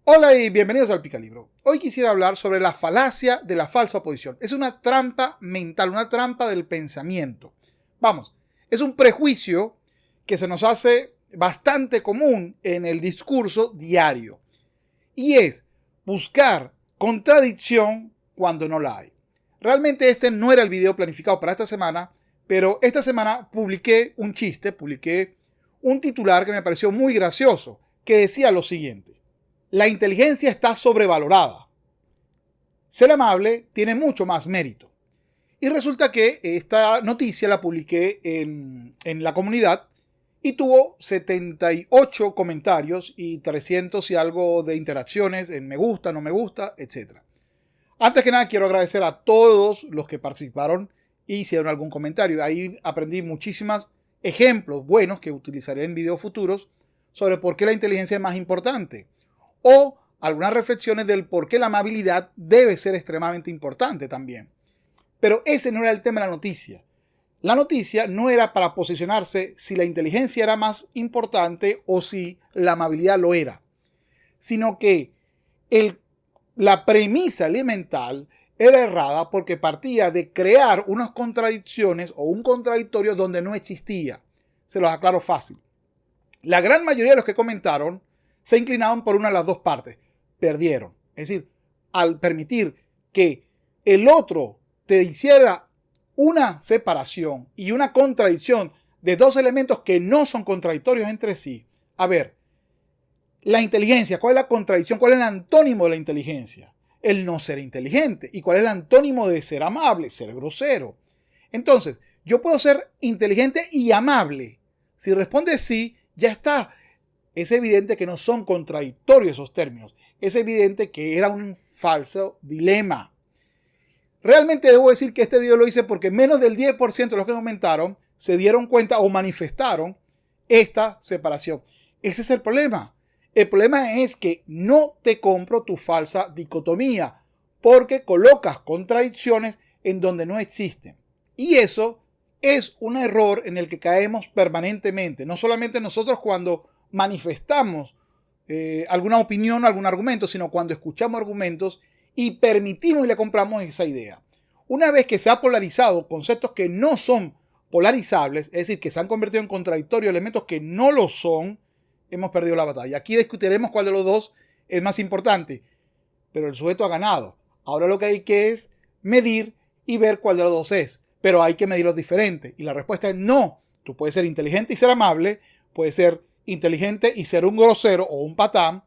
Hola y bienvenidos al Picalibro. Hoy quisiera hablar sobre la falacia de la falsa oposición. Es una trampa mental, una trampa del pensamiento. Vamos, es un prejuicio que se nos hace bastante común en el discurso diario. Y es buscar contradicción cuando no la hay. Realmente este no era el video planificado para esta semana, pero esta semana publiqué un titular que me pareció muy gracioso, que decía lo siguiente: la inteligencia está sobrevalorada. Ser amable tiene mucho más mérito. Y resulta que esta noticia la publiqué en la comunidad y tuvo 78 comentarios y 300 y algo de interacciones en me gusta, no me gusta, etc. Antes que nada, quiero agradecer a todos los que participaron y hicieron algún comentario. Ahí aprendí muchísimos ejemplos buenos que utilizaré en videos futuros sobre por qué la inteligencia es más importante, o algunas reflexiones del por qué la amabilidad debe ser extremadamente importante también. Pero ese no era el tema de la noticia. La noticia no era para posicionarse si la inteligencia era más importante o si la amabilidad lo era, sino que la premisa elemental era errada porque partía de crear unas contradicciones o un contradictorio donde no existía. Se los aclaro fácil. La gran mayoría de los que comentaron se inclinaban por una de las dos partes. Perdieron. Es decir, al permitir que el otro te hiciera una separación y una contradicción de dos elementos que no son contradictorios entre sí. A ver, la inteligencia, ¿cuál es la contradicción? ¿Cuál es el antónimo de la inteligencia? El no ser inteligente. ¿Y cuál es el antónimo de ser amable? Ser grosero. Entonces, yo puedo ser inteligente y amable. Si responde sí, ya está. Es evidente que no son contradictorios esos términos. Es evidente que era un falso dilema. Realmente debo decir que este video lo hice porque menos del 10% de los que comentaron se dieron cuenta o manifestaron esta separación. Ese es el problema. El problema es que no te compro tu falsa dicotomía porque colocas contradicciones en donde no existen. Y eso es un error en el que caemos permanentemente. No solamente nosotros cuando manifestamos alguna opinión, algún argumento, sino cuando escuchamos argumentos y permitimos y le compramos esa idea. Una vez que se ha polarizado conceptos que no son polarizables, es decir, que se han convertido en contradictorios, elementos que no lo son, hemos perdido la batalla. Aquí discutiremos cuál de los dos es más importante, pero el sujeto ha ganado. Ahora lo que hay que es medir y ver cuál de los dos es, pero hay que medirlos diferentes. Y la respuesta es no. Tú puedes ser inteligente y ser amable, puedes ser inteligente y ser un grosero o un patán,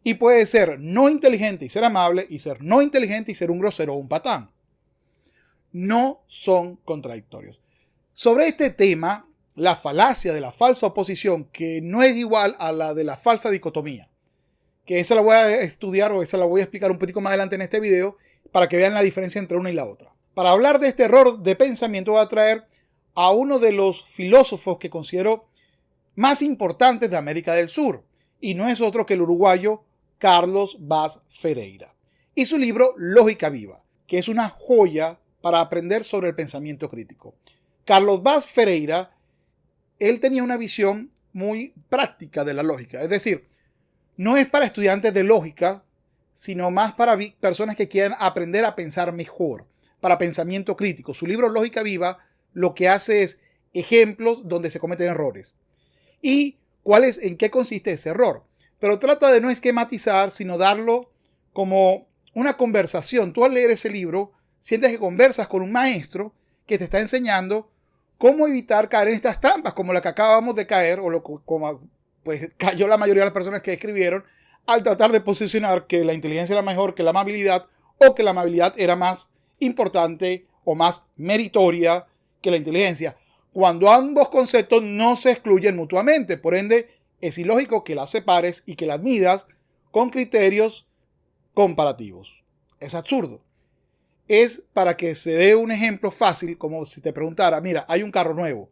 y puede ser no inteligente y ser amable y ser no inteligente y ser un grosero o un patán. No son contradictorios. Sobre este tema, la falacia de la falsa oposición, que no es igual a la de la falsa dicotomía, que esa la voy a estudiar o esa la voy a explicar un poquito más adelante en este video para que vean la diferencia entre una y la otra. Para hablar de este error de pensamiento voy a traer a uno de los filósofos que considero más importantes de América del Sur, y no es otro que el uruguayo Carlos Vaz Ferreira, y su libro Lógica Viva, que es una joya para aprender sobre el pensamiento crítico. Carlos Vaz Ferreira, él tenía una visión muy práctica de la lógica, es decir, no es para estudiantes de lógica, sino más para personas que quieran aprender a pensar mejor, para pensamiento crítico. Su libro Lógica Viva lo que hace es ejemplos donde se cometen errores y en qué consiste ese error. Pero trata de no esquematizar, sino darlo como una conversación. Tú al leer ese libro sientes que conversas con un maestro que te está enseñando cómo evitar caer en estas trampas, como la que acabamos de caer, o como pues cayó la mayoría de las personas que escribieron al tratar de posicionar que la inteligencia era mejor que la amabilidad, o que la amabilidad era más importante o más meritoria que la inteligencia, cuando ambos conceptos no se excluyen mutuamente. Por ende, es ilógico que las separes y que las midas con criterios comparativos. Es absurdo. Es para que se dé un ejemplo fácil, como si te preguntara, mira, hay un carro nuevo.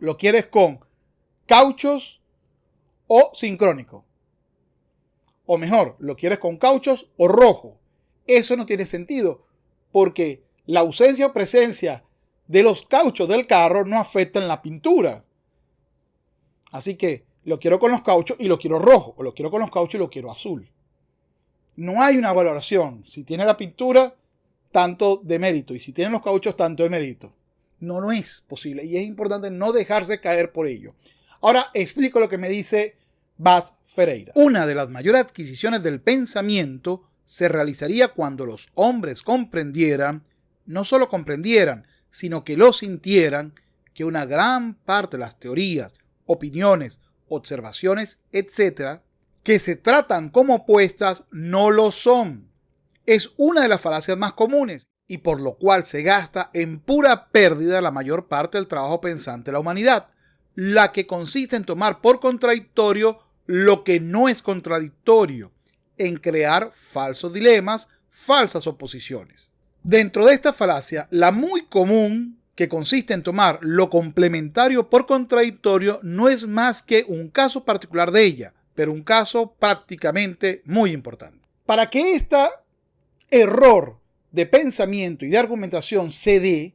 ¿Lo quieres con cauchos o sincrónico? O mejor, ¿lo quieres con cauchos o rojo? Eso no tiene sentido, porque la ausencia o presencia de los cauchos del carro no afectan la pintura. Así que lo quiero con los cauchos y lo quiero rojo, o lo quiero con los cauchos y lo quiero azul. No hay una valoración. Si tiene la pintura, tanto de mérito. Y si tiene los cauchos, tanto de mérito. No es posible. Y es importante no dejarse caer por ello. Ahora explico lo que me dice Bas Ferreira. Una de las mayores adquisiciones del pensamiento se realizaría cuando los hombres comprendieran, no solo comprendieran, sino que lo sintieran, que una gran parte de las teorías, opiniones, observaciones, etc., que se tratan como opuestas, no lo son. Es una de las falacias más comunes y por lo cual se gasta en pura pérdida la mayor parte del trabajo pensante de la humanidad, la que consiste en tomar por contradictorio lo que no es contradictorio, en crear falsos dilemas, falsas oposiciones. Dentro de esta falacia, la muy común, que consiste en tomar lo complementario por contradictorio, no es más que un caso particular de ella, pero un caso prácticamente muy importante. Para que este error de pensamiento y de argumentación se dé,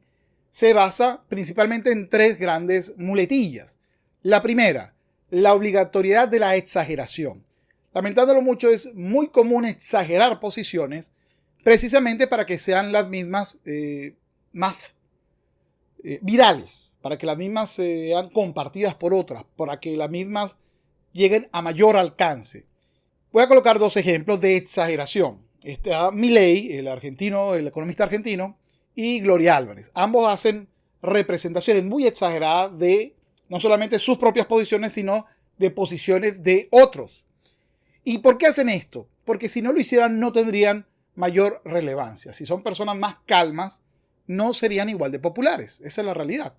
se basa principalmente en tres grandes muletillas. La primera, la obligatoriedad de la exageración. Lamentándolo mucho, es muy común exagerar posiciones precisamente para que sean las mismas más virales, para que las mismas sean compartidas por otras, para que las mismas lleguen a mayor alcance. Voy a colocar dos ejemplos de exageración. Está Milei, el economista argentino, y Gloria Álvarez. Ambos hacen representaciones muy exageradas de no solamente sus propias posiciones, sino de posiciones de otros. ¿Y por qué hacen esto? Porque si no lo hicieran no tendrían mayor relevancia. Si son personas más calmas, no serían igual de populares. Esa es la realidad.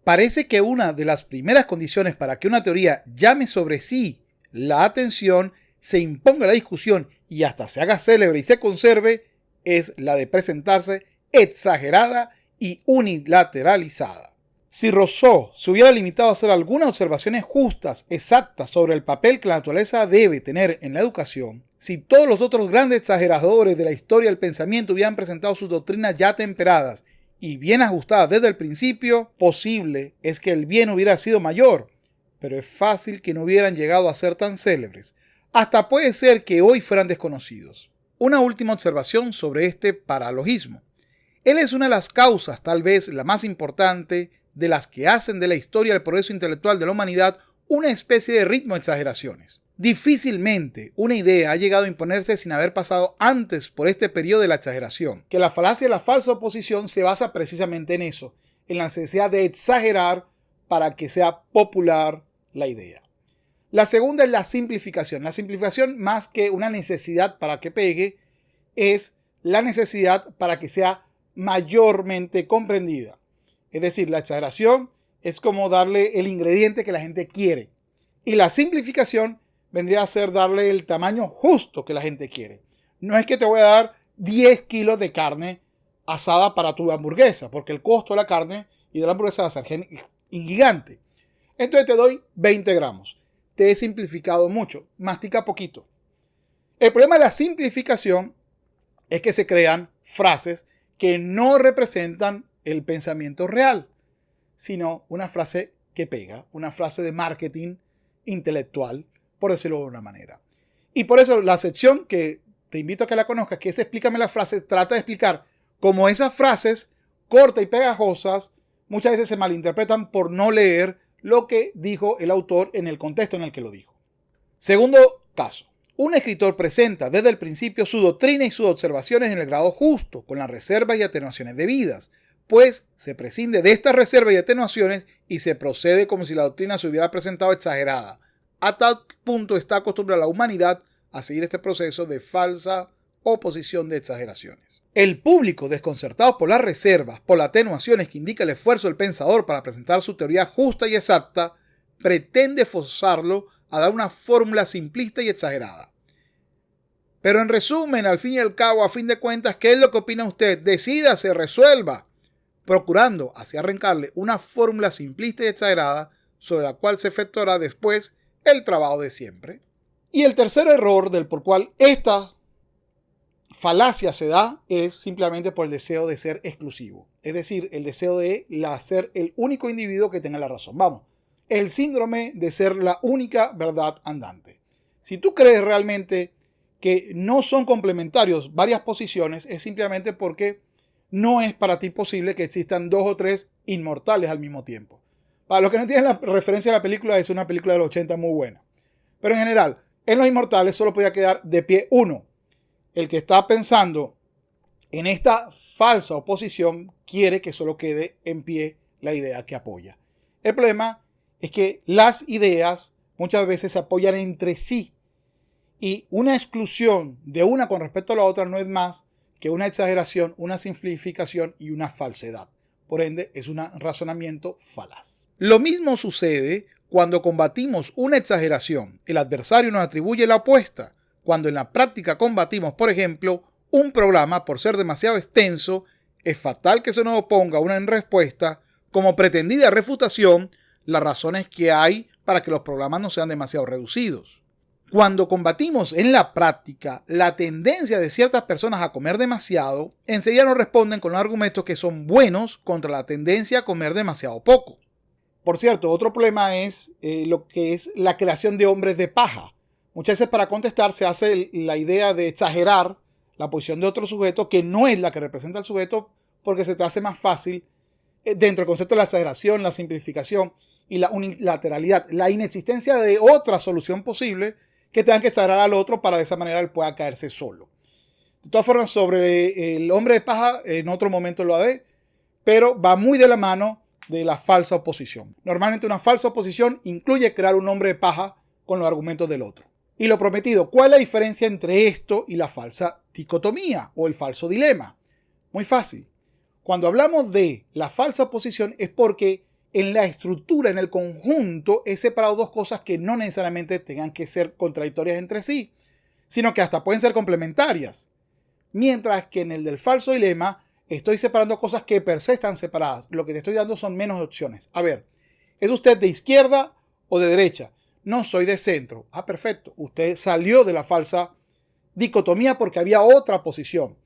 Parece que una de las primeras condiciones para que una teoría llame sobre sí la atención, se imponga la discusión y hasta se haga célebre y se conserve, es la de presentarse exagerada y unilateralizada. Si Rousseau se hubiera limitado a hacer algunas observaciones justas, exactas sobre el papel que la naturaleza debe tener en la educación, si todos los otros grandes exageradores de la historia del pensamiento hubieran presentado sus doctrinas ya temperadas y bien ajustadas desde el principio, posible es que el bien hubiera sido mayor, pero es fácil que no hubieran llegado a ser tan célebres. Hasta puede ser que hoy fueran desconocidos. Una última observación sobre este paralogismo. Él es una de las causas, tal vez la más importante, de las que hacen de la historia del progreso intelectual de la humanidad una especie de ritmo de exageraciones. Difícilmente una idea ha llegado a imponerse sin haber pasado antes por este periodo de la exageración, que la falacia de la falsa oposición se basa precisamente en eso, en la necesidad de exagerar para que sea popular la idea. La segunda es la simplificación. La simplificación, más que una necesidad para que pegue, es la necesidad para que sea mayormente comprendida. Es decir, la exageración es como darle el ingrediente que la gente quiere. Y la simplificación vendría a ser darle el tamaño justo que la gente quiere. No es que te voy a dar 10 kilos de carne asada para tu hamburguesa, porque el costo de la carne y de la hamburguesa va a ser gigante. Entonces te doy 20 gramos. Te he simplificado mucho. Mastica poquito. El problema de la simplificación es que se crean frases que no representan el pensamiento real, sino una frase que pega, una frase de marketing intelectual, por decirlo de una manera. Y por eso la sección que te invito a que la conozcas, que es Explícame la frase, trata de explicar cómo esas frases cortas y pegajosas muchas veces se malinterpretan por no leer lo que dijo el autor en el contexto en el que lo dijo. Segundo caso. Un escritor presenta desde el principio su doctrina y sus observaciones en el grado justo, con las reservas y atenuaciones debidas, pues se prescinde de estas reservas y atenuaciones y se procede como si la doctrina se hubiera presentado exagerada. A tal punto está acostumbrada la humanidad a seguir este proceso de falsa oposición de exageraciones. El público, desconcertado por las reservas, por las atenuaciones que indica el esfuerzo del pensador para presentar su teoría justa y exacta, pretende forzarlo a dar una fórmula simplista y exagerada. Pero en resumen, al fin y al cabo, a fin de cuentas, ¿qué es lo que opina usted? Decídase, resuelva, procurando así arrancarle una fórmula simplista y exagerada sobre la cual se efectuará después el trabajo de siempre. Y el tercer error del por cual esta falacia se da es simplemente por el deseo de ser exclusivo. Es decir, el deseo de ser el único individuo que tenga la razón. Vamos, el síndrome de ser la única verdad andante. Si tú crees realmente que no son complementarios varias posiciones es simplemente porque no es para ti posible que existan 2 o 3 inmortales al mismo tiempo. Para los que no tienen la referencia a la película, es una película de los 80 muy buena. Pero en general, en los inmortales solo podía quedar de pie uno. El que está pensando en esta falsa oposición quiere que solo quede en pie la idea que apoya. El problema es que las ideas muchas veces se apoyan entre sí y una exclusión de una con respecto a la otra no es más que una exageración, una simplificación y una falsedad. Por ende, es un razonamiento falaz. Lo mismo sucede cuando combatimos una exageración. El adversario nos atribuye la opuesta. Cuando en la práctica combatimos, por ejemplo, un programa por ser demasiado extenso, es fatal que se nos oponga una en respuesta como pretendida refutación las razones que hay para que los programas no sean demasiado reducidos. Cuando combatimos en la práctica la tendencia de ciertas personas a comer demasiado, enseguida nos responden con los argumentos que son buenos contra la tendencia a comer demasiado poco. Por cierto, otro problema es lo que es la creación de hombres de paja. Muchas veces para contestar se hace la idea de exagerar la posición de otro sujeto que no es la que representa al sujeto porque se te hace más fácil dentro del concepto de la exageración, la simplificación y la unilateralidad, la inexistencia de otra solución posible que tengan que exagerar al otro para de esa manera él pueda caerse solo. De todas formas, sobre el hombre de paja, en otro momento lo haré, pero va muy de la mano de la falsa oposición. Normalmente una falsa oposición incluye crear un hombre de paja con los argumentos del otro. Y lo prometido, ¿cuál es la diferencia entre esto y la falsa dicotomía o el falso dilema? Muy fácil. Cuando hablamos de la falsa oposición es porque en la estructura, en el conjunto, he separado dos cosas que no necesariamente tengan que ser contradictorias entre sí, sino que hasta pueden ser complementarias. Mientras que en el del falso dilema estoy separando cosas que per se están separadas. Lo que te estoy dando son menos opciones. A ver, ¿es usted de izquierda o de derecha? No, soy de centro. Ah, perfecto. Usted salió de la falsa dicotomía porque había otra posición.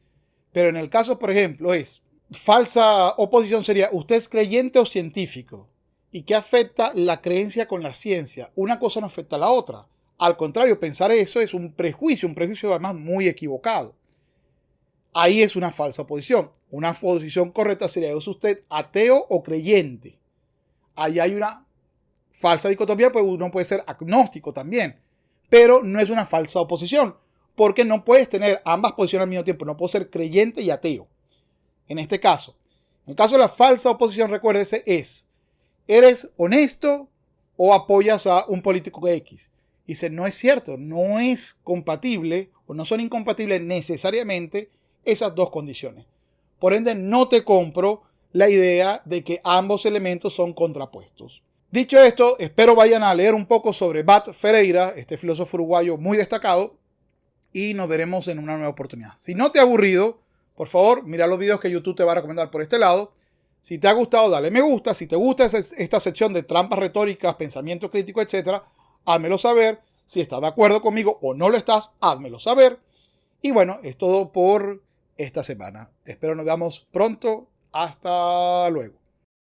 Pero en el caso, por ejemplo, es falsa oposición sería, ¿usted es creyente o científico? ¿Y qué afecta la creencia con la ciencia? Una cosa no afecta a la otra. Al contrario, pensar eso es un prejuicio además muy equivocado. Ahí es una falsa oposición. Una posición correcta sería, ¿es usted ateo o creyente? Ahí hay una falsa dicotomía, pues uno puede ser agnóstico también. Pero no es una falsa oposición, porque no puedes tener ambas posiciones al mismo tiempo. No puedo ser creyente y ateo. En este caso, en el caso de la falsa oposición, recuérdese, ¿eres honesto o apoyas a un político X? Dice, no es cierto, no es compatible o no son incompatibles necesariamente esas dos condiciones. Por ende, no te compro la idea de que ambos elementos son contrapuestos. Dicho esto, espero vayan a leer un poco sobre Bat Ferreira, este filósofo uruguayo muy destacado, y nos veremos en una nueva oportunidad. Si no te ha aburrido, por favor, mira los videos que YouTube te va a recomendar por este lado. Si te ha gustado, dale me gusta. Si te gusta esta sección de trampas retóricas, pensamiento crítico, etc., házmelo saber. Si estás de acuerdo conmigo o no lo estás, házmelo saber. Y bueno, es todo por esta semana. Espero nos veamos pronto. Hasta luego.